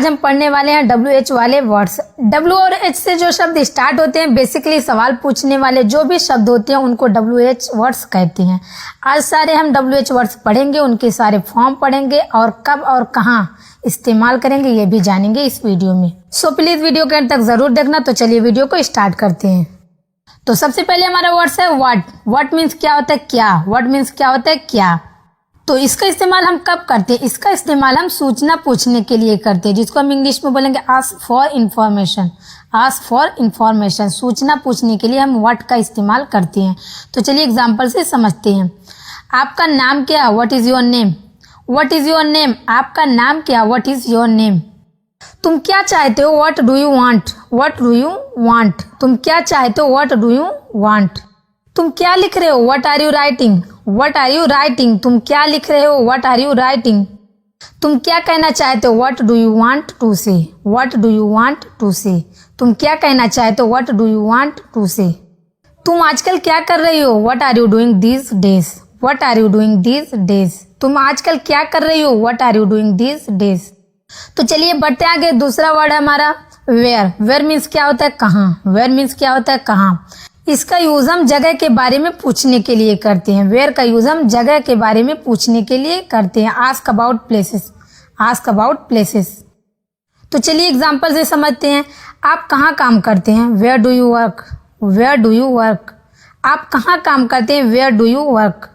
आज हम पढ़ने वाले हैं WH वाले वर्ड्स। W और H से जो शब्द स्टार्ट होते हैं, बेसिकली सवाल पूछने वाले जो भी शब्द होते हैं उनको WH वर्ड्स कहते हैं। आज सारे हम WH वर्ड्स पढ़ेंगे, उनके सारे फॉर्म पढ़ेंगे और कब और कहाँ इस्तेमाल करेंगे ये भी जानेंगे इस वीडियो में। सो प्लीज वीडियो के अंत तक जरूर देखना। तो चलिए वीडियो को स्टार्ट करते हैं। तो सबसे पहले हमारा वर्ड्स है व्हाट मीन्स क्या होता है क्या। व्हाट मीन्स क्या होता है क्या। तो इसका इस्तेमाल हम कब करते हैं? इसका इस्तेमाल हम सूचना पूछने के लिए करते हैं, जिसको हम इंग्लिश में बोलेंगे ask for information. Ask for information, सूचना पूछने के लिए हम व्हाट का इस्तेमाल करते हैं। तो चलिए एग्जांपल से समझते हैं। आपका नाम क्या? What is your name. What is your name, आपका नाम क्या? What is your name. तुम क्या चाहते हो? What do you want. What do you want, तुम क्या चाहते हो? What do you want. तुम क्या लिख रहे हो? What are you writing. What are you writing, तुम क्या लिख रहे हो? What are you writing. तुम क्या कहना चाहते हो? What do you want to say. What do you want to say, तुम क्या कहना चाहते हो? What do you want to say. तुम आजकल क्या कर रही हो? What are you doing these days. What are you doing these days, तुम आजकल क्या कर रही हो? What are you doing these days. तो चलिए बढ़ते आगे। दूसरा वर्ड है हमारा वेयर। वेयर मीन्स क्या होता है? कहाँ। वेयर मीन्स क्या होता है? कहाँ। इसका यूज हम जगह के बारे में पूछने के लिए करते हैं। वेयर का यूज हम जगह के बारे में पूछने के लिए करते हैं। Ask about places. Ask about places. तो चलिए एग्जांपल से समझते हैं। आप कहाँ काम करते हैं? Where do you work. Where do you work, आप कहाँ काम करते हैं? Where do you work.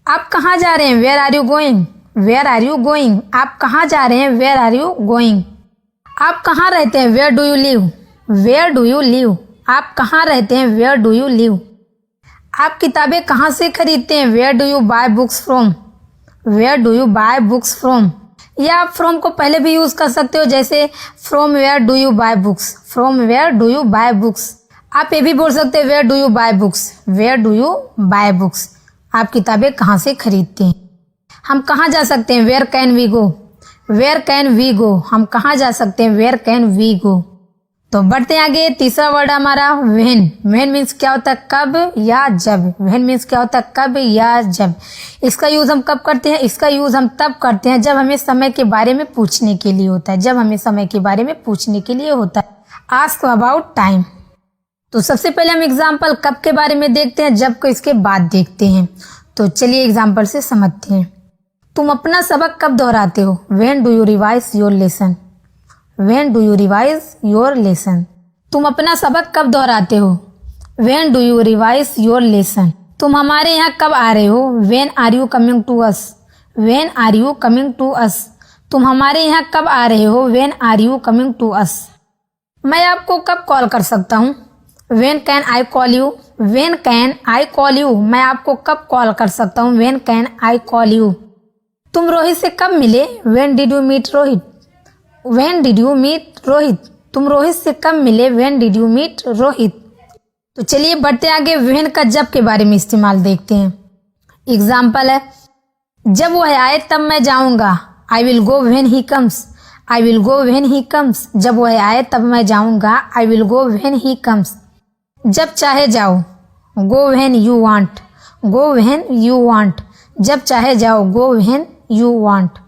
आप कहाँ जा रहे हैं? Where are you going. Where are you going, आप कहाँ जा रहे हैं? Where are you going. आप कहाँ रहते हैं? Where do you live. Where do you live, आप कहाँ रहते हैं? Where do you live. आप किताबें कहाँ से खरीदते हैं? Where do you buy books from. Where do you buy books from, या आप फ्रॉम को पहले भी यूज कर सकते हो, जैसे from where do you buy books. From where do you buy books. आप ये भी बोल सकते हैं where do you buy books. Where do you buy books, आप किताबें कहाँ से खरीदते हैं। हम कहाँ जा सकते हैं? Where can we go. Where can we go, हम कहाँ जा सकते हैं? Where can we go. तो बढ़ते हैं आगे। तीसरा वर्ड हमारा व्हेन। व्हेन मीन्स क्या होता है? कब या जब। व्हेन मीन्स क्या होता है? कब या जब। इसका यूज हम कब करते हैं? इसका यूज हम तब करते हैं जब हमें समय के बारे में पूछने के लिए होता है। जब हमें समय के बारे में पूछने के लिए होता है। Ask about time. तो सबसे पहले हम एग्जाम्पल कब के बारे में देखते हैं, जब को इसके बाद देखते हैं। तो चलिए एग्जाम्पल से समझते हैं। तुम अपना सबक कब दोहराते हो? When do you revise your lesson. When do you revise your lesson, तुम अपना सबक कब दोहराते हो? When do you revise your lesson. तुम हमारे यहाँ कब आ रहे हो? When are you coming to us. When are you coming to us, तुम हमारे यहाँ कब आ रहे हो? When are you coming to us. मैं आपको कब कॉल कर सकता हूँ? When can I call you. When can I call you, मैं आपको कब कॉल कर सकता हूँ? When can I call you. तुम रोहित से कब मिले? When did you meet Rohit. When did you meet Rohit, तुम रोहित से कब मिले? When did you meet Rohit. तो चलिए बढ़ते आगे। व्हेन का जब के बारे में इस्तेमाल देखते हैं। एग्जाम्पल है, जब वह आए तब मैं जाऊंगा। I will go when he comes. I will go when he comes, जब वह आए तब मैं जाऊंगा। I will go when he comes. जब चाहे जाओ। Go when you want. Go when you want, जब चाहे जाओ। Go when you want.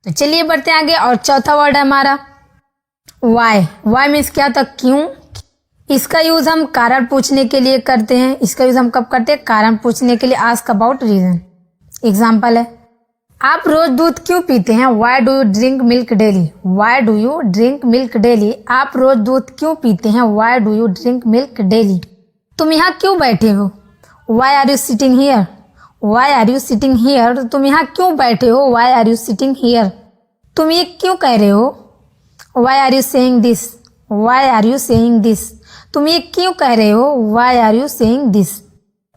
तो चलिए बढ़ते हैं आगे। और चौथा वर्ड है हमारा वाई। वाई मीन्स क्या होता है? क्यों। इसका यूज हम कारण पूछने के लिए करते हैं। इसका यूज हम कब करते हैं? कारण पूछने के लिए। Ask about reason. एग्जाम्पल है, आप रोज दूध क्यों पीते हैं? Why do you drink milk daily. Why do you drink milk daily, आप रोज दूध क्यों पीते हैं? Why do you drink milk daily. तुम यहाँ क्यों बैठे हो? Why are you sitting here. Why are you sitting here, तुम यहाँ क्यों बैठे हो? Why are you sitting here. तुम ये क्यों कह रहे हो? Why are you saying this. Why are you saying this, तुम ये क्यों कह रहे हो? Why are you saying this.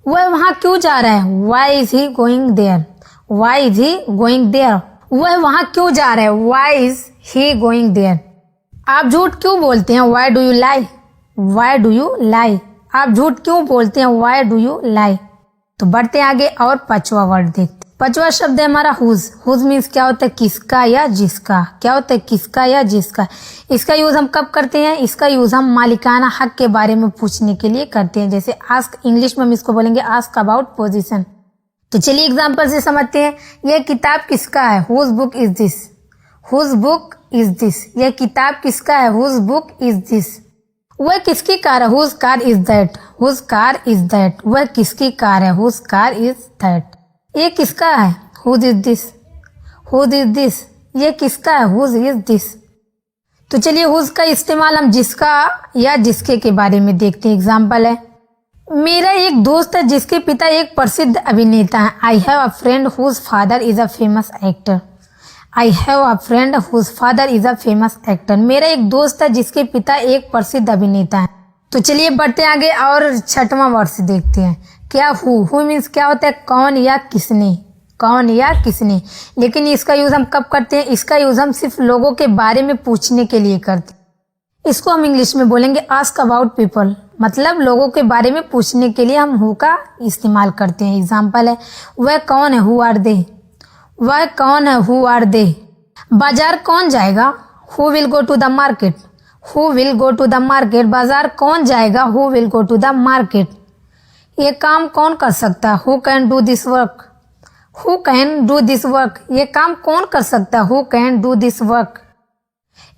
वह वहाँ क्यों जा रहा है? Why is he going there. Why is he going there, वह वहाँ क्यों जा रहा है? Why is he going there. आप झूठ क्यों बोलते हैं? Why do you lie. Why do you lie, आप झूठ क्यों बोलते हैं? Why do you lie. तो बढ़ते आगे और पांचवा वर्ड देखते। पांचवा शब्द है हमारा हुज। हुज मीन्स क्या होता है? किसका या जिसका। क्या होता है? किसका या जिसका। इसका यूज हम कब करते हैं? इसका यूज हम मालिकाना हक के बारे में पूछने के लिए करते हैं। जैसे आस्क, इंग्लिश में हम इसको बोलेंगे आस्क अबाउट पोजीशन। तो चलिए एग्जाम्पल से समझते हैं। यह किताब किसका है? Whose book is this. Whose book is this, यह किताब किसका है? Whose book is this. वह किसकी कार है? Whose car is that, whose car is that. वह किसकी कार है? Whose car is that. ये किसका है? Whose is this, whose is this. ये किसका है? Whose is this. तो चलिए हुज का इस्तेमाल हम जिसका या जिसके के बारे में देखते हैं। एग्जाम्पल है, मेरा एक दोस्त है जिसके पिता एक प्रसिद्ध अभिनेता है। I have a friend whose father is a famous actor. I have a friend whose father is a famous actor. मेरा एक दोस्त है जिसके पिता एक प्रसिद्ध अभिनेता है। तो चलिए बढ़ते आगे और 6वां वर्ड देखते हैं। क्या? हु मीन्स क्या होता है? कौन या किसने, कौन या किसने। लेकिन इसका यूज हम कब करते हैं? इसका यूज हम सिर्फ लोगों के बारे में पूछने के लिए करते हैं। इसको हम इंग्लिश में बोलेंगे आस्क अबाउट पीपल, मतलब लोगों के बारे में पूछने के लिए हम हु का इस्तेमाल करते हैं। एग्जाम्पल है, वह कौन है? Who are they. वह कौन है? Who are they. बाजार कौन जाएगा? Who will go to the market. Who will go to the market. बाजार कौन जाएगा? Who will go to the market. ये काम कौन कर सकता है? Who can do this work. Who can do this work. ये काम कौन कर सकता है? Who can do this work.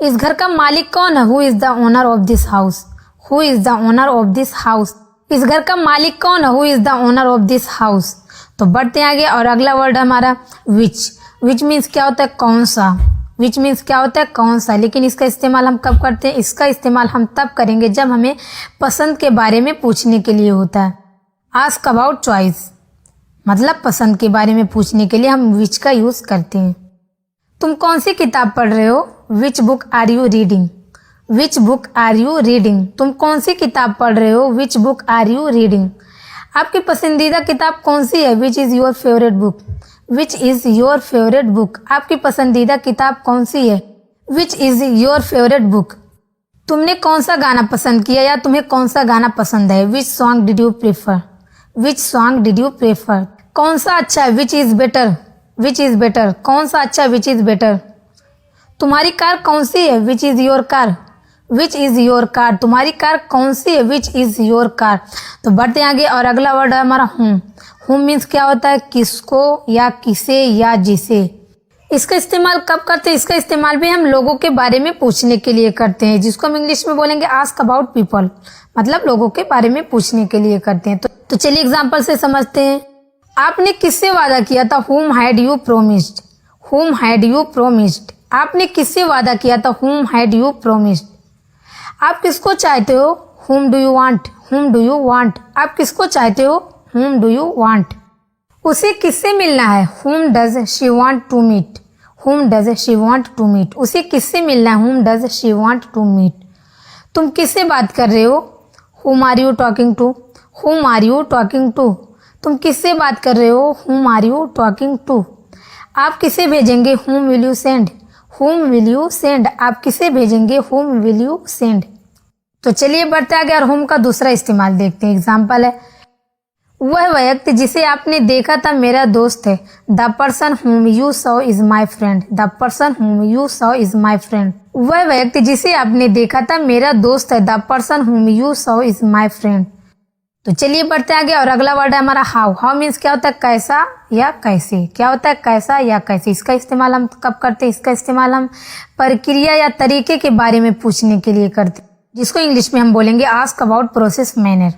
इस घर का मालिक कौन है? Who is the owner of this house. Who is the owner of this house. इस घर का मालिक कौन है? Who is the owner of this house. तो बढ़ते आगे और अगला वर्ड हमारा विच। विच मीन्स क्या होता है? कौन सा। विच मीन्स क्या होता है? कौन सा। लेकिन इसका इस्तेमाल हम कब करते हैं? इसका इस्तेमाल हम तब करेंगे जब हमें पसंद के बारे में पूछने के लिए होता है। आस्क अबाउट चॉइस, मतलब पसंद के बारे में पूछने के लिए हम विच का यूज करते हैं। तुम कौन सी किताब पढ़ रहे हो? Which book are you reading. Which book are you reading. तुम कौन सी किताब पढ़ रहे हो? Which book are you reading. आपकी पसंदीदा किताब कौन सी है? Which is your favourite book. Which is your favourite book. आपकी पसंदीदा किताब कौन सी है? Which is your favourite book. तुमने कौन सा गाना पसंद किया या तुम्हें कौन सा गाना पसंद है? Which song did you prefer. Which song did you prefer. कौन सा अच्छा है? Which is better. Which is better. कौन सा अच्छा है? Which is better. तुम्हारी कार कौन सी है? Which is your car. Which is your car. तुम्हारी कार कौन सी है? Which is your car. तो बढ़ते आगे और अगला वर्ड है हमारा हुम। हुम मीन्स क्या होता है? किसको या किसे या जिसे। इसका इस्तेमाल कब करते हैं? इसका इस्तेमाल भी हम लोगों के बारे में पूछने के लिए करते हैं, जिसको हम इंग्लिश में बोलेंगे आस्क अबाउट पीपल, मतलब लोगों के बारे में पूछने के लिए करते हैं। तो चलिए एग्जाम्पल से समझते हैं। आपने किससे वादा किया था? whom had you promised. whom had you promised. आपने किससे वादा किया था? whom had you promised. आप किसको चाहते हो? whom do you want. whom do you want. आप किसको चाहते हो? whom do you want. उसे किससे मिलना है? whom does she want to meet. whom does she want to meet. उसे किससे मिलना है? whom does she want to meet. तुम किससे बात कर रहे हो? whom are you talking to. whom are you talking to. तुम किससे बात कर रहे हो? whom are you talking to. आप किसे भेजेंगे? whom will you send. whom will you send. आप किसे भेजेंगे? whom will you send. तो चलिए बढ़ते आगे और whom का दूसरा इस्तेमाल देखते हैं। एग्जाम्पल है, वह व्यक्ति जिसे आपने देखा था मेरा दोस्त है। The person whom you saw is my friend. The person whom you saw is my friend. वह व्यक्ति जिसे आपने देखा था मेरा दोस्त है। The person whom you saw is my friend. तो चलिए बढ़ते आगे और अगला वर्ड है हमारा हाउ। हाउ मीन्स क्या होता है? कैसा या कैसे। क्या होता है? कैसा या कैसे। इसका इस्तेमाल हम कब करते हैं? इसका इस्तेमाल हम प्रक्रिया या तरीके के बारे में पूछने के लिए करते हैं, जिसको इंग्लिश में हम बोलेंगे आस्क अबाउट प्रोसेस मैनर।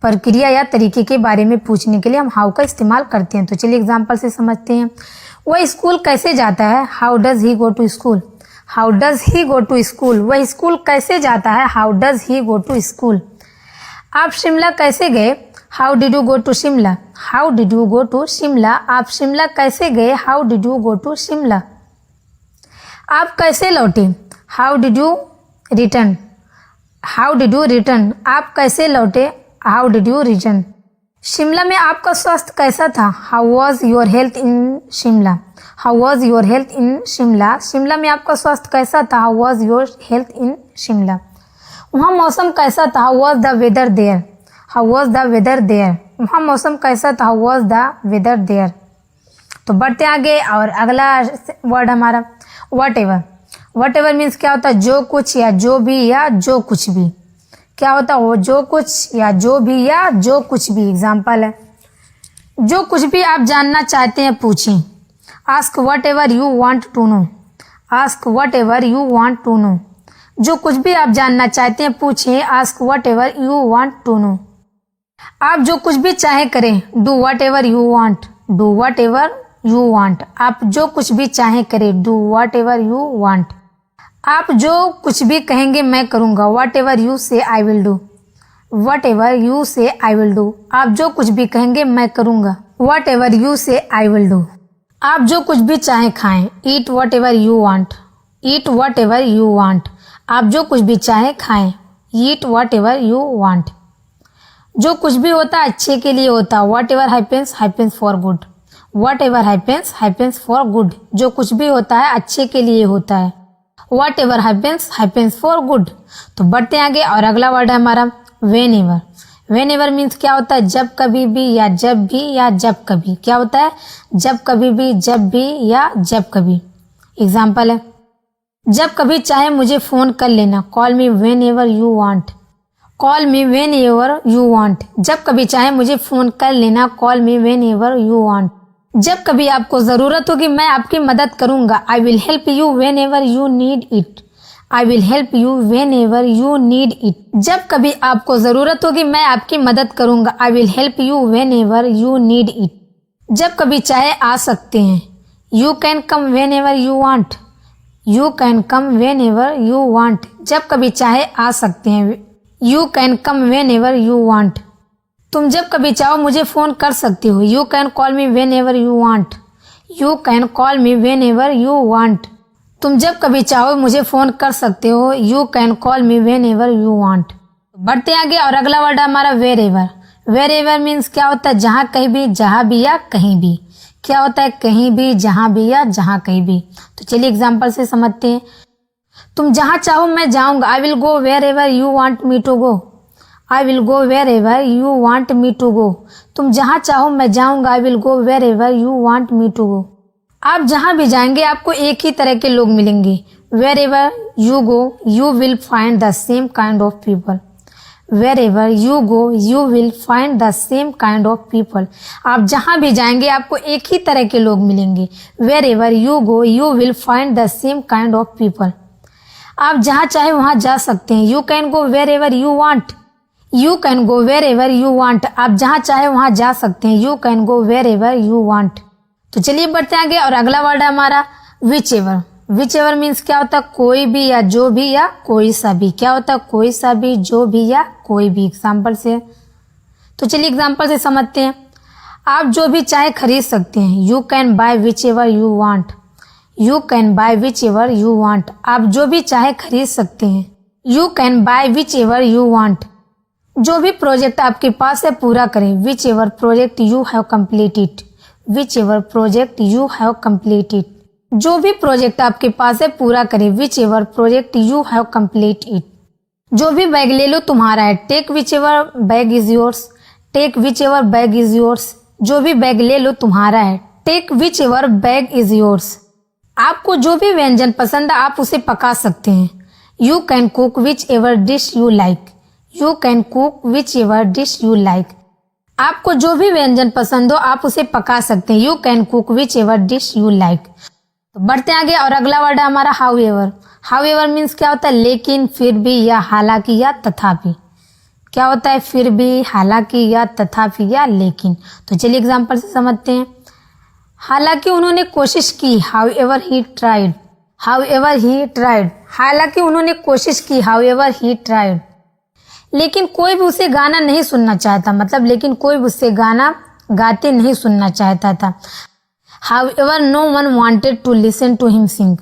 प्रक्रिया या तरीके के बारे में पूछने के लिए हम हाउ का इस्तेमाल करते हैं। तो चलिए एग्जाम्पल से समझते हैं। वह स्कूल कैसे जाता है? How does he go to school. How does he go to school. वह स्कूल कैसे जाता है? How does he go to school. आप शिमला कैसे गए? How did you go to Shimla. How did you go to Shimla. आप शिमला कैसे गए? How did you go to Shimla. आप कैसे लौटे? How did you return. How did you return. आप कैसे लौटे? How did you return. Shimla में आपका स्वास्थ्य कैसा था? How was your health in Shimla. How was your health in Shimla. Shimla में आपका स्वास्थ्य कैसा था? How was your health in Shimla. वहाँ मौसम कैसा था? How was the weather there. How was the weather there. वहाँ मौसम कैसा था? How was the weather there. तो बढ़ते आगे और अगला वर्ड हमारा whatever. Whatever means क्या होता है? जो कुछ या जो भी या जो कुछ भी। क्या होता है? वो जो कुछ या जो भी या जो कुछ भी। एग्जाम्पल है, जो कुछ भी आप जानना चाहते हैं पूछें। Ask whatever you want to know. Ask whatever you want to know. जो कुछ भी आप जानना चाहते हैं पूछें, ask whatever you want to know. आप जो कुछ भी चाहे करें, do whatever you want, do whatever you want. आप जो कुछ भी चाहे करें, do whatever you want. आप जो कुछ भी कहेंगे मैं करूँगा, वट एवर यू से I will do, whatever you से आई विल डू। आप जो कुछ भी कहेंगे मैं करूँगा, वट एवर यू से आई विल डू। आप जो कुछ भी चाहे खाएं, eat what ever you want, eat what ever you want. आप जो कुछ भी चाहे खाएं, eat what ever you want. जो कुछ भी होता है अच्छे के लिए होता है, what ever happens happens for good, what ever happens happens for good. जो कुछ भी होता है अच्छे के लिए होता है, what ever happens happens for good. तो बढ़ते हैं आगे और अगला वर्ड है हमारा when ever. When ever means क्या होता है, जब कभी भी या जब भी या जब कभी। क्या होता है, जब कभी भी, जब भी या जब कभी। एग्जाम्पल है, जब कभी चाहे मुझे फोन कर लेना, call me whenever you want, call me whenever you want. जब कभी चाहे मुझे फोन कर लेना, call me whenever you want. जब कभी आपको जरूरत होगी मैं आपकी मदद करूंगा, I will help you when ever you need it, I will help you when ever you need it. जब कभी आपको जरूरत होगी मैं आपकी मदद करूंगा, I will help you when ever you need it. जब कभी चाहे आ सकते हैं, you can come when ever you want, you can come when ever you want. जब कभी चाहे आ सकते हैं, you can come when ever you want. तुम जब कभी चाहो मुझे फोन कर सकती हो, you can call me whenever you want, you can call me whenever you want. तुम जब कभी चाहो मुझे फोन कर सकते हो, you can call me whenever you want. बढ़ते आगे और अगला वर्ड है हमारा wherever. Wherever means क्या होता है, जहाँ कहीं भी, जहाँ भी या कहीं भी। क्या होता है, कहीं भी, जहाँ भी या जहाँ कहीं भी। तो चलिए एग्जाम्पल से समझते हैं। तुम जहाँ चाहो मैं जाऊंगा, I will go wherever you want me to go, I will go wherever you want me to go. तुम जहाँ चाहो मैं जाऊंगा, I will go wherever you want me to go. आप जहाँ भी जाएंगे आपको एक ही तरह के लोग मिलेंगे। Wherever you go you will find the same kind of people, wherever you go you will find the same kind of people. आप जहाँ भी जाएंगे आपको एक ही तरह के लोग मिलेंगे। Wherever you go you will find the same kind of people. आप जहाँ चाहे वहाँ जा सकते हैं। You can go wherever you want, you can go wherever you want. आप जहाँ चाहे वहाँ जा सकते हैं। You can go wherever you want. तो चलिए बढ़ते आगे और अगला वर्ड है हमारा whichever. Whichever means क्या होता है, कोई भी या जो भी या कोई सा भी। क्या होता है, कोई सा भी, जो भी या कोई भी। एग्जाम्पल से, तो चलिए एग्जाम्पल से समझते हैं। आप जो भी चाहे खरीद सकते हैं। You can by which ever you want, you can by which ever you want. आप जो भी चाहे खरीद सकते हैं। You can by which ever you want. जो भी प्रोजेक्ट आपके पास है पूरा करें। Which ever project you have completed, which ever project you have completed. जो भी प्रोजेक्ट आपके पास है पूरा करें। Which ever project you have completed. जो भी बैग ले लो तुम्हारा है। Take whichever bag is yours, take whichever bag is yours. जो भी बैग ले लो तुम्हारा है। Take whichever bag is yours. आपको जो भी व्यंजन पसंद है आप उसे पका सकते हैं। You can cook which ever dish you like, you can cook which ever dish you like. आपको जो भी व्यंजन पसंद हो आप उसे पका सकते हैं। You can cook which ever dish you like. तो बढ़ते आगे और अगला वर्ड है हमारा how ever. How ever means क्या होता है, लेकिन, फिर भी या हालांकि या तथापि। क्या होता है, फिर भी, हालांकि या तथापि या लेकिन। तो चलिए एग्जाम्पल से समझते हैं। हालांकि उन्होंने कोशिश की, how ever he tried, how ever he tried. हालांकि उन्होंने कोशिश की, हाउ एवर ही ट्राइड। लेकिन कोई भी उसे गाना नहीं सुनना चाहता, मतलब लेकिन कोई भी उससे गाना गाते नहीं सुनना चाहता था। However no one wanted to listen to him sing,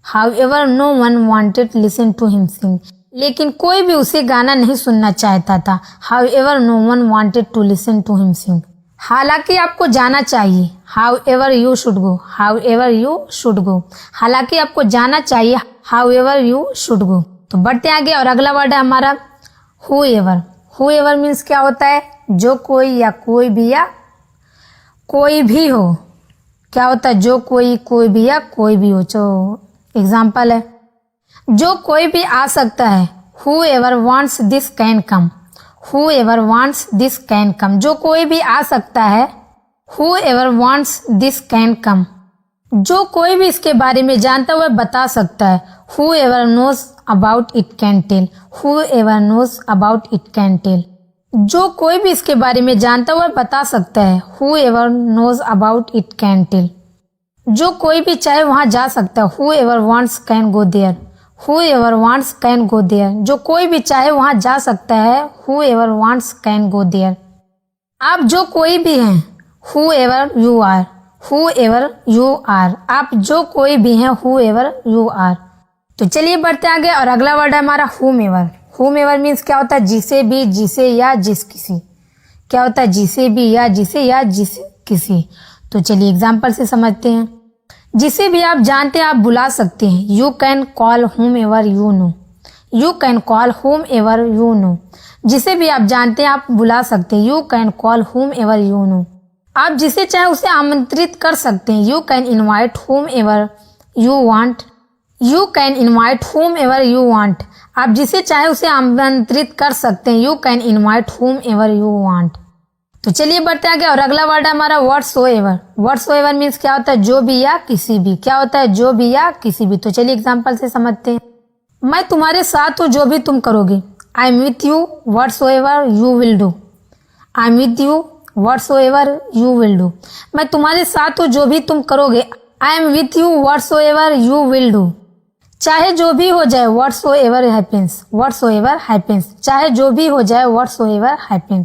however no one wanted listen to him sing. लेकिन कोई भी उसे गाना नहीं सुनना चाहता था। However no one wanted to listen to him sing. हालांकि आपको जाना चाहिए। However you should go, however you should go. हालांकि आपको जाना चाहिए। However you should go. तो बढ़ते आगे और अगला वर्ड है हमारा who ever. Who ever means क्या होता है, जो कोई या कोई भी या कोई भी हो। क्या होता है, जो कोई भी या कोई भी हो। तो एग्जाम्पल है, जो कोई भी आ सकता है। Who ever wants this can come, who ever wants this can come. जो कोई भी आ सकता है। Who ever wants this can come. जो कोई भी इसके बारे में जानता है वह बता सकता है। Whoever knows about it can tell. Whoever knows about it can tell. जो कोई भी इसके बारे में जानता है वह बता सकता है। Whoever knows about it can tell. जो कोई भी चाहे वहां जा सकता है। Whoever wants can go there. Whoever wants can go there. जो कोई भी चाहे वहां जा सकता है। Whoever wants can go there. आप जो कोई भी हैं। Whoever you are. Whoever you are. आप जो कोई भी हैं। Whoever you are. तो चलिए बढ़ते आगे और अगला वर्ड है हमारा whomever. Whomever मीन्स क्या होता है? जिसे भी, जिसे या जिस किसी। क्या होता है? जिसे भी या जिसे या जिस किसी। तो चलिए एग्जाम्पल से समझते हैं। जिसे भी आप जानते हैं आप बुला सकते हैं। You can call whomever you know. You can call whomever you know. जिसे भी आप जानते हैं आप बुला सकते हैं। You can call whomever you know. आप जिसे चाहे उसे आमंत्रित कर सकते हैं। You can invite whomever you want. You can invite whomever you want. आप जिसे चाहे उसे आमंत्रित कर सकते हैं। You can invite whomever you want. तो चलिए बढ़ते आगे और अगला वर्ड है हमारा whatsoever. Whatsoever मीन्स क्या होता है? जो भी या किसी भी। क्या होता है? जो भी या किसी भी। तो चलिए एग्जाम्पल से समझते हैं। मैं तुम्हारे साथ हूँ जो भी तुम करोगे। I am with you whatsoever you will do. I am with you whatsoever you will do. मैं तुम्हारे साथ हूँ जो भी तुम करोगे। I am with you whatsoever you will do. चाहे जो भी हो जाए whatsoever happens. Whatsoever happens. चाहे जो भी हो जाए whatsoever happens.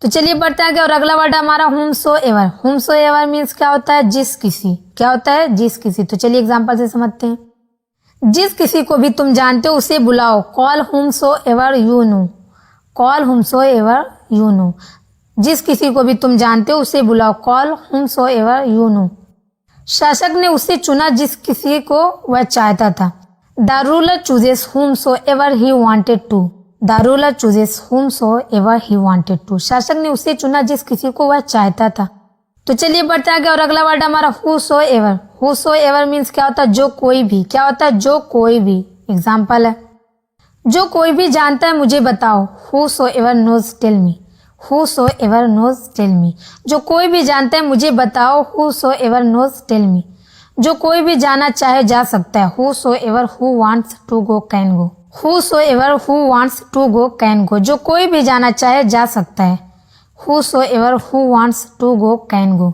तो चलिए बढ़ते आगे और अगला वर्ड है हमारा whomsoever. Whomsoever मीन्स क्या होता है? जिस किसी। क्या होता है? जिस किसी। तो चलिए एग्जाम्पल से समझते हैं। जिस किसी को भी तुम जानते हो उसे बुलाओ। Call whomsoever you know. Call whomsoever you know. जिस किसी को भी तुम जानते हो उसे बुलाओ। Call whomsoever you know. शासक ने उसे चुना जिस किसी को वह चाहता था। The ruler chooses whomsoever he wanted to. The ruler chooses whomsoever he wanted to. शासक ने उसे चुना जिस किसी को वह चाहता था। तो चलिए बढ़ते आगे और अगला वर्ड हमारा whosoever. Whosoever मीन्स क्या होता है? जो कोई भी। क्या होता है? जो कोई भी। एग्जाम्पल है जो कोई भी जानता है मुझे बताओ। Whosoever knows tell me. Whosoever knows tell me. जो कोई भी जानता है मुझे बताओ। Whosoever knows tell me. जो कोई भी जाना चाहे जा सकता है। Whosoever who wants to go can go. Whosoever who wants to go can go. जो कोई भी जाना चाहे जा सकता है। Whosoever who wants to go can go.